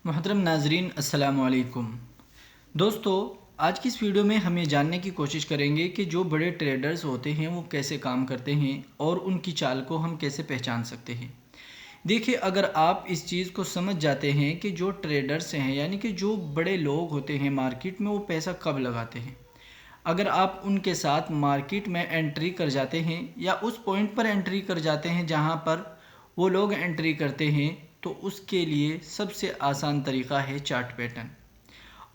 मोहतरम नाजरीन अस्सलाम वालेकुम। दोस्तों, आज की इस वीडियो में हम ये जानने की कोशिश करेंगे कि जो बड़े ट्रेडर्स होते हैं वो कैसे काम करते हैं और उनकी चाल को हम कैसे पहचान सकते हैं। देखिए, अगर आप इस चीज़ को समझ जाते हैं कि जो ट्रेडर्स हैं यानी कि जो बड़े लोग होते हैं मार्केट में, वो पैसा कब लगाते हैं, अगर आप उनके साथ मार्केट में एंट्री कर जाते हैं या उस पॉइंट पर एंट्री कर जाते हैं जहां पर वो लोग एंट्री करते हैं, तो उसके लिए सबसे आसान तरीका है चार्ट पैटर्न।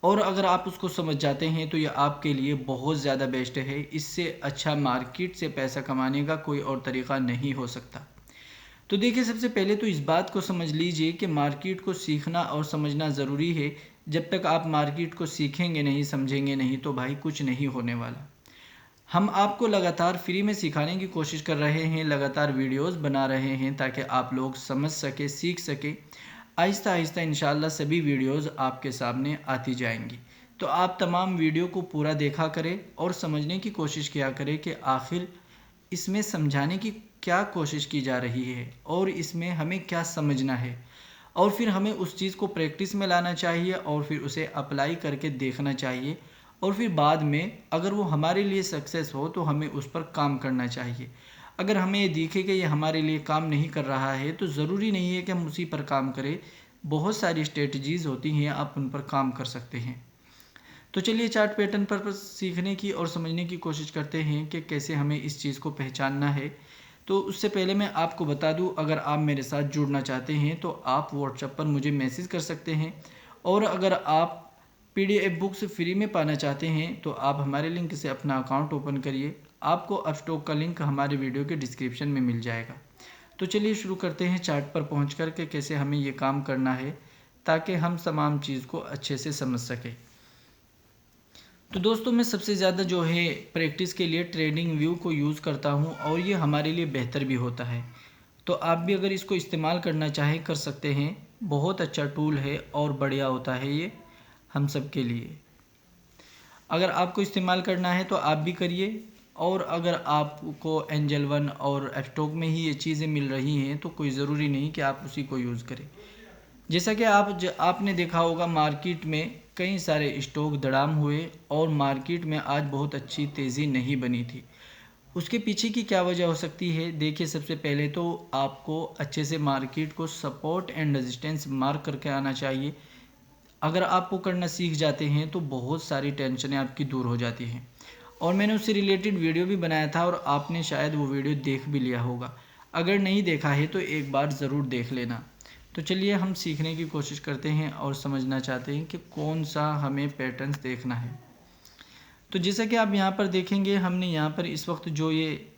और अगर आप उसको समझ जाते हैं तो ये आपके लिए बहुत ज़्यादा बेस्ट है। इससे अच्छा मार्केट से पैसा कमाने का कोई और तरीका नहीं हो सकता। तो देखिए, सबसे पहले तो इस बात को समझ लीजिए कि मार्केट को सीखना और समझना ज़रूरी है। जब तक आप मार्केट को सीखेंगे नहीं, समझेंगे नहीं, तो भाई कुछ नहीं होने वाला। हम आपको लगातार फ्री में सिखाने की कोशिश कर रहे हैं, लगातार वीडियोस बना रहे हैं ताकि आप लोग समझ सके, सीख सके। आहिस्ता आहिस्ता इंशाल्लाह सभी वीडियोस आपके सामने आती जाएंगी। तो आप तमाम वीडियो को पूरा देखा करें और समझने की कोशिश किया करें कि आखिर इसमें समझाने की क्या कोशिश की जा रही है और इसमें हमें क्या समझना है। और फिर हमें उस चीज़ को प्रैक्टिस में लाना चाहिए और फिर उसे अप्लाई करके देखना चाहिए। और फिर बाद में अगर वो हमारे लिए सक्सेस हो तो हमें उस पर काम करना चाहिए। अगर हमें ये दिखे कि ये हमारे लिए काम नहीं कर रहा है तो ज़रूरी नहीं है कि हम उसी पर काम करें। बहुत सारी स्ट्रेटजीज़ होती हैं, आप उन पर काम कर सकते हैं। तो चलिए चार्ट पैटर्न पर सीखने की और समझने की कोशिश करते हैं कि कैसे हमें इस चीज़ को पहचानना है। तो उससे पहले मैं आपको बता दूं, अगर आप मेरे साथ जुड़ना चाहते हैं तो आप व्हाट्सएप पर मुझे मैसेज कर सकते हैं। और अगर आप PDF बुक्स फ्री में पाना चाहते हैं तो आप हमारे लिंक से अपना अकाउंट ओपन करिए। आपको अपस्टॉक का लिंक हमारे वीडियो के डिस्क्रिप्शन में मिल जाएगा। तो चलिए शुरू करते हैं चार्ट पर पहुँच कर के कैसे हमें ये काम करना है ताकि हम तमाम चीज़ को अच्छे से समझ सकें। तो दोस्तों, मैं सबसे ज़्यादा जो है प्रैक्टिस के लिए ट्रेडिंग व्यू को यूज़ करता हूँ और ये हमारे लिए बेहतर भी होता है। तो आप भी अगर इसको इस्तेमाल करना चाहें कर सकते हैं। बहुत अच्छा टूल है और बढ़िया होता है ये हम सब के लिए। अगर आपको इस्तेमाल करना है तो आप भी करिए। और अगर आपको एंजल वन और स्टॉक में ही ये चीज़ें मिल रही हैं तो कोई ज़रूरी नहीं कि आप उसी को यूज़ करें। जैसा कि आपने देखा होगा, मार्केट में कई सारे स्टॉक दड़ाम हुए और मार्केट में आज बहुत अच्छी तेज़ी नहीं बनी थी। उसके पीछे की क्या वजह हो सकती है? देखिए, सबसे पहले तो आपको अच्छे से मार्केट को सपोर्ट एंड रेजिस्टेंस मार्क करके आना चाहिए। अगर आप वो करना सीख जाते हैं तो बहुत सारी टेंशनें आपकी दूर हो जाती हैं। और मैंने उससे रिलेटेड वीडियो भी बनाया था और आपने शायद वो वीडियो देख भी लिया होगा। अगर नहीं देखा है तो एक बार ज़रूर देख लेना। तो चलिए हम सीखने की कोशिश करते हैं और समझना चाहते हैं कि कौन सा हमें पैटर्न्स देखना है। तो जैसा कि आप यहाँ पर देखेंगे, हमने यहाँ पर इस वक्त जो ये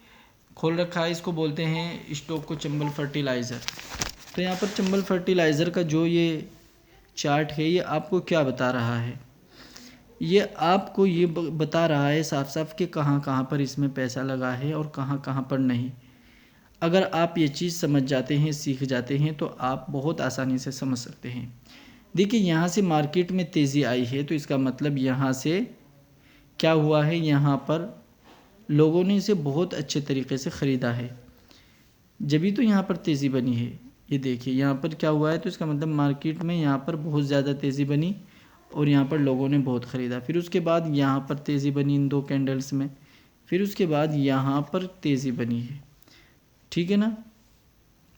खोल रखा है इसको बोलते हैं स्टॉक को चंबल फर्टिलाइज़र। तो यहाँ पर चंबल फर्टिलाइज़र का जो ये चार्ट है ये आपको क्या बता रहा है? ये आपको ये बता रहा है साफ साफ कि कहाँ कहाँ पर इसमें पैसा लगा है और कहाँ कहाँ पर नहीं। अगर आप ये चीज़ समझ जाते हैं, सीख जाते हैं, तो आप बहुत आसानी से समझ सकते हैं। देखिए, यहाँ से मार्केट में तेज़ी आई है तो इसका मतलब यहाँ से क्या हुआ है, यहाँ पर लोगों ने इसे बहुत अच्छे तरीके से ख़रीदा है, जभी तो यहाँ पर तेज़ी बनी है। ये देखिए यहाँ पर क्या हुआ है, तो इसका मतलब मार्केट में यहाँ पर बहुत ज़्यादा तेज़ी बनी और यहाँ पर लोगों ने बहुत ख़रीदा। फिर उसके बाद यहाँ पर तेज़ी बनी इन दो कैंडल्स में, फिर उसके बाद यहाँ पर तेज़ी बनी है। ठीक है ना?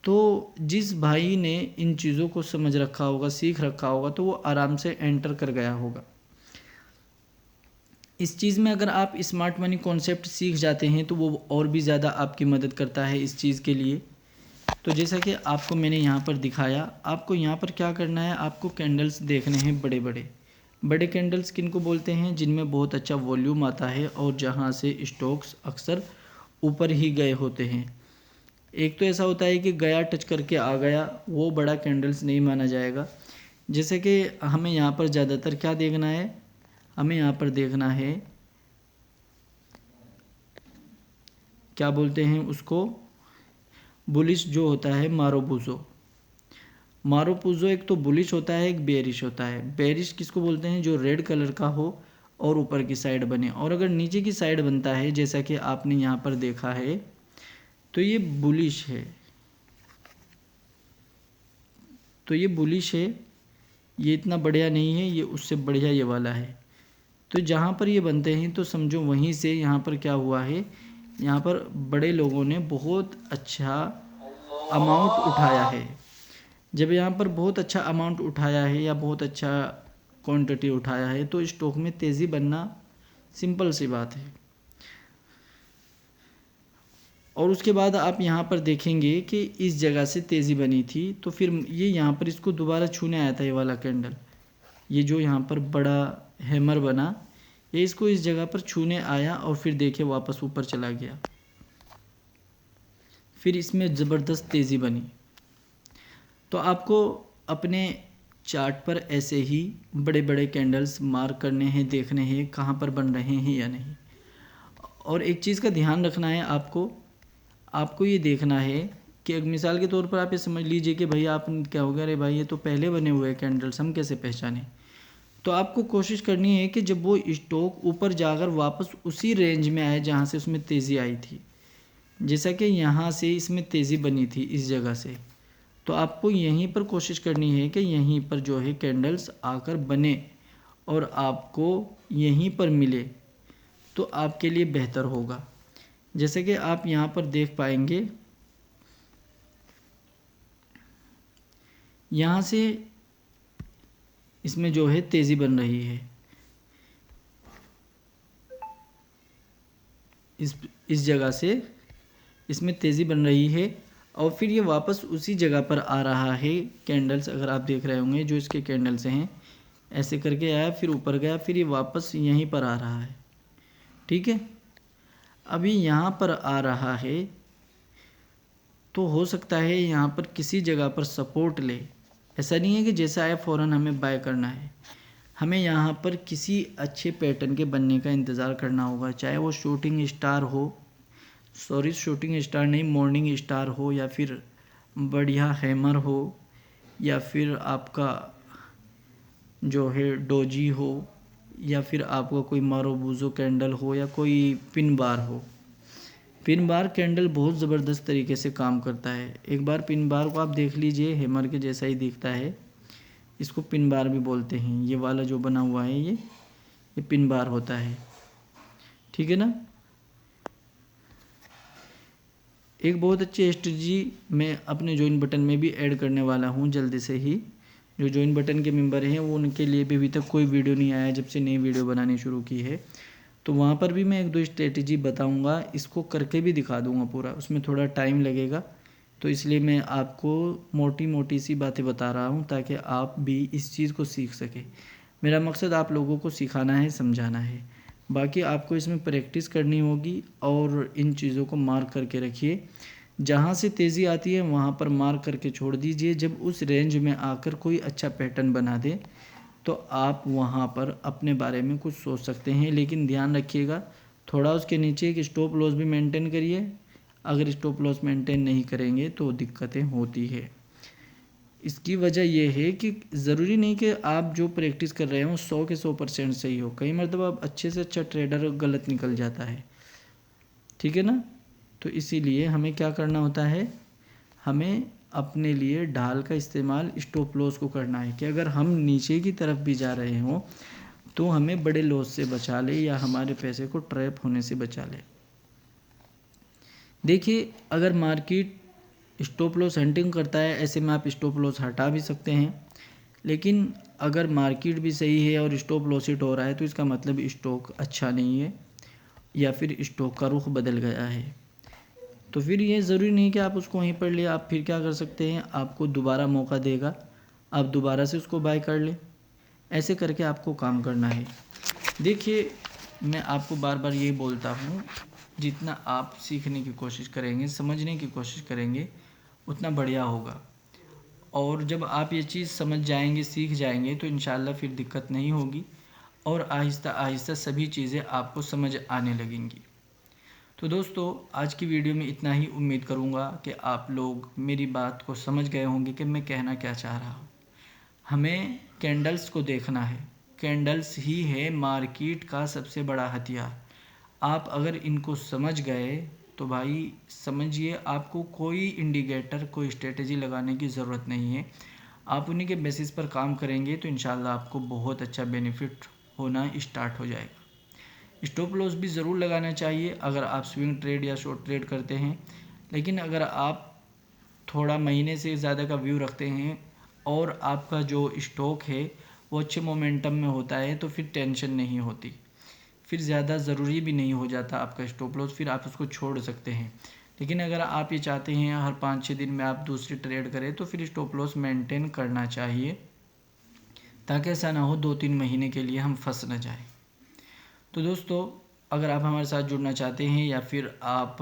तो जिस भाई ने इन चीज़ों को समझ रखा होगा, सीख रखा होगा, तो वो आराम से एंटर कर गया होगा। इस चीज़ में अगर आप स्मार्ट मनी कॉन्सेप्ट सीख जाते हैं तो वो और भी ज़्यादा आपकी मदद करता है इस चीज़ के लिए। तो जैसा कि आपको मैंने यहाँ पर दिखाया, आपको यहाँ पर क्या करना है, आपको कैंडल्स देखने हैं बड़े बड़े। बड़े कैंडल्स किन को बोलते हैं? जिनमें बहुत अच्छा वॉल्यूम आता है और जहाँ से स्टॉक्स अक्सर ऊपर ही गए होते हैं। एक तो ऐसा होता है कि गया टच करके आ गया, वो बड़ा कैंडल्स नहीं माना जाएगा। जैसे कि हमें यहाँ पर ज़्यादातर क्या देखना है, हमें यहाँ पर देखना है क्या बोलते हैं उसको, बुलिश जो होता है मारोबूजो। मारोपूजो एक तो बुलिश होता है, एक बेरिश होता है। बेरिश किसको बोलते हैं? जो रेड कलर का हो और ऊपर की साइड बने। और अगर नीचे की साइड बनता है जैसा कि आपने यहाँ पर देखा है तो ये बुलिश है। तो ये बुलिश है, ये इतना बढ़िया नहीं है, ये उससे बढ़िया ये वाला है। तो जहाँ पर ये बनते हैं तो समझो वहीं से यहाँ पर क्या हुआ है, यहाँ पर बड़े लोगों ने बहुत अच्छा अमाउंट उठाया है। जब यहाँ पर बहुत अच्छा अमाउंट उठाया है या बहुत अच्छा क्वांटिटी उठाया है तो स्टॉक में तेज़ी बनना सिंपल सी बात है। और उसके बाद आप यहाँ पर देखेंगे कि इस जगह से तेज़ी बनी थी, तो फिर ये यहाँ पर इसको दोबारा छूने आया था ये वाला कैंडल, ये जो यहाँ पर बड़ा हैमर बना, ये इसको इस जगह पर छूने आया और फिर देखिए वापस ऊपर चला गया। फिर इसमें ज़बरदस्त तेज़ी बनी। तो आपको अपने चार्ट पर ऐसे ही बड़े बड़े कैंडल्स मार्क करने हैं, देखने हैं कहाँ पर बन रहे हैं या नहीं। और एक चीज़ का ध्यान रखना है, आपको ये देखना है कि एक मिसाल के तौर पर आप ये समझ लीजिए कि भाई आप क्या हो गया, अरे भाई ये तो पहले बने हुए कैंडल्स, हम कैसे पहचानें। तो आपको कोशिश करनी है कि जब वो स्टॉक ऊपर जाकर वापस उसी रेंज में आए जहाँ से उसमें तेज़ी आई थी, जैसा कि यहाँ से इसमें तेज़ी बनी थी इस जगह से, तो आपको यहीं पर कोशिश करनी है कि यहीं पर जो है कैंडल्स आकर बने और आपको यहीं पर मिले तो आपके लिए बेहतर होगा। जैसे कि आप यहाँ पर देख पाएंगे, यहाँ से इसमें जो है तेज़ी बन रही है, इस जगह से इसमें तेज़ी बन रही है और फिर ये वापस उसी जगह पर आ रहा है। कैंडल्स अगर आप देख रहे होंगे जो इसके कैंडल्स हैं, ऐसे करके आया फिर ऊपर गया फिर ये वापस यहीं पर आ रहा है। ठीक है, अभी यहाँ पर आ रहा है तो हो सकता है यहाँ पर किसी जगह पर सपोर्ट ले। ऐसा नहीं है कि जैसा आया फ़ौरन हमें बाय करना है, हमें यहाँ पर किसी अच्छे पैटर्न के बनने का इंतज़ार करना होगा, चाहे वो शूटिंग स्टार नहीं, मॉर्निंग स्टार हो या फिर बढ़िया हैमर हो या फिर आपका जो है डोजी हो या फिर आपका कोई मारोबूजो कैंडल हो या कोई पिन बार हो। पिन बार कैंडल बहुत ज़बरदस्त तरीके से काम करता है। एक बार पिन बार को आप देख लीजिए, हैमर के जैसा ही दिखता है, इसको पिन बार भी बोलते हैं। ये वाला जो बना हुआ है ये पिन बार होता है, ठीक है ना। एक बहुत अच्छी स्ट्रेटजी मैं अपने ज्वाइन बटन में भी ऐड करने वाला हूँ जल्दी से ही। जो ज्वाइन बटन के मेंबर हैं वो उनके लिए भी अभी तक कोई वीडियो नहीं आया जब से नई वीडियो बनानी शुरू की है, तो वहाँ पर भी मैं एक दो स्ट्रेटजी बताऊँगा, इसको करके भी दिखा दूँगा पूरा। उसमें थोड़ा टाइम लगेगा तो इसलिए मैं आपको मोटी मोटी सी बातें बता रहा हूँ ताकि आप भी इस चीज़ को सीख सकें। मेरा मकसद आप लोगों को सिखाना है, समझाना है। बाकी आपको इसमें प्रैक्टिस करनी होगी और इन चीज़ों को मार्क करके रखिए। जहाँ से तेज़ी आती है वहाँ पर मार्क करके छोड़ दीजिए। जब उस रेंज में आकर कोई अच्छा पैटर्न बना दे तो आप वहाँ पर अपने बारे में कुछ सोच सकते हैं, लेकिन ध्यान रखिएगा थोड़ा उसके नीचे एक स्टॉप लॉस भी मेंटेन करिए। अगर स्टॉप लॉस मेंटेन नहीं करेंगे तो दिक्कतें होती है। इसकी वजह यह है कि ज़रूरी नहीं कि आप जो प्रैक्टिस कर रहे हो 100 के 100% सही हो। कई मरतबा आप अच्छे से अच्छा ट्रेडर गलत निकल जाता है, ठीक है ना। तो इसीलिए हमें क्या करना होता है, हमें अपने लिए ढाल का इस्तेमाल स्टॉप लॉस को करना है कि अगर हम नीचे की तरफ भी जा रहे हों तो हमें बड़े लॉस से बचा ले या हमारे पैसे को ट्रैप होने से बचा ले। देखिए, अगर मार्केट स्टॉप लॉस हंटिंग करता है, ऐसे में आप स्टॉप लॉस हटा भी सकते हैं, लेकिन अगर मार्केट भी सही है और स्टॉप लॉस हिट हो रहा है तो इसका मतलब स्टॉक अच्छा नहीं है या फिर स्टॉक का रुख बदल गया है। तो फिर ये ज़रूरी नहीं कि आप उसको वहीं पर ले, आप फिर क्या कर सकते हैं, आपको दोबारा मौका देगा, आप दोबारा से उसको बाय कर लें। ऐसे करके आपको काम करना है। देखिए, मैं आपको बार बार यही बोलता हूँ, जितना आप सीखने की कोशिश करेंगे, समझने की कोशिश करेंगे, उतना बढ़िया होगा। और जब आप ये चीज़ समझ जाएंगे, सीख जाएंगे तो इंशाल्लाह फिर दिक्कत नहीं होगी और आहिस्ता आहिस्ता सभी चीज़ें आपको समझ आने लगेंगी। तो दोस्तों, आज की वीडियो में इतना ही। उम्मीद करूँगा कि आप लोग मेरी बात को समझ गए होंगे कि मैं कहना क्या चाह रहा हूँ। हमें कैंडल्स को देखना है, कैंडल्स ही है मार्केट का सबसे बड़ा हथियार। आप अगर इनको समझ गए तो भाई समझिए आपको कोई इंडिकेटर, कोई स्ट्रेटजी लगाने की ज़रूरत नहीं है। आप उन्हीं के बेसिस पर काम करेंगे तो इंशाल्लाह आपको बहुत अच्छा बेनिफिट होना स्टार्ट हो जाएगा। स्टॉप लॉस भी ज़रूर लगाना चाहिए अगर आप स्विंग ट्रेड या शॉर्ट ट्रेड करते हैं, लेकिन अगर आप थोड़ा महीने से ज़्यादा का व्यू रखते हैं और आपका जो स्टॉक है वो अच्छे मोमेंटम में होता है तो फिर टेंशन नहीं होती, फिर ज़्यादा ज़रूरी भी नहीं हो जाता आपका स्टॉप लॉस, फिर आप उसको छोड़ सकते हैं। लेकिन अगर आप ये चाहते हैं हर 5-6 दिन में आप दूसरी ट्रेड करें तो फिर स्टॉप लॉस मेंटेन करना चाहिए, ताकि ऐसा ना हो 2-3 महीने के लिए हम फंस न जाएं। तो दोस्तों, अगर आप हमारे साथ जुड़ना चाहते हैं या फिर आप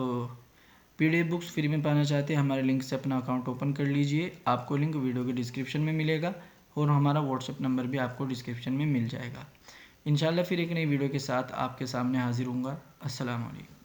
PDF बुक्स फ्री में पाना चाहते हैं, हमारे लिंक से अपना अकाउंट ओपन कर लीजिए। आपको लिंक वीडियो के डिस्क्रिप्शन में मिलेगा और हमारा व्हाट्सएप नंबर भी आपको डिस्क्रिप्शन में मिल जाएगा। इंशाल्लाह फिर एक नई वीडियो के साथ आपके सामने हाजिर हूँगा। अस्सलाम वालेकुम।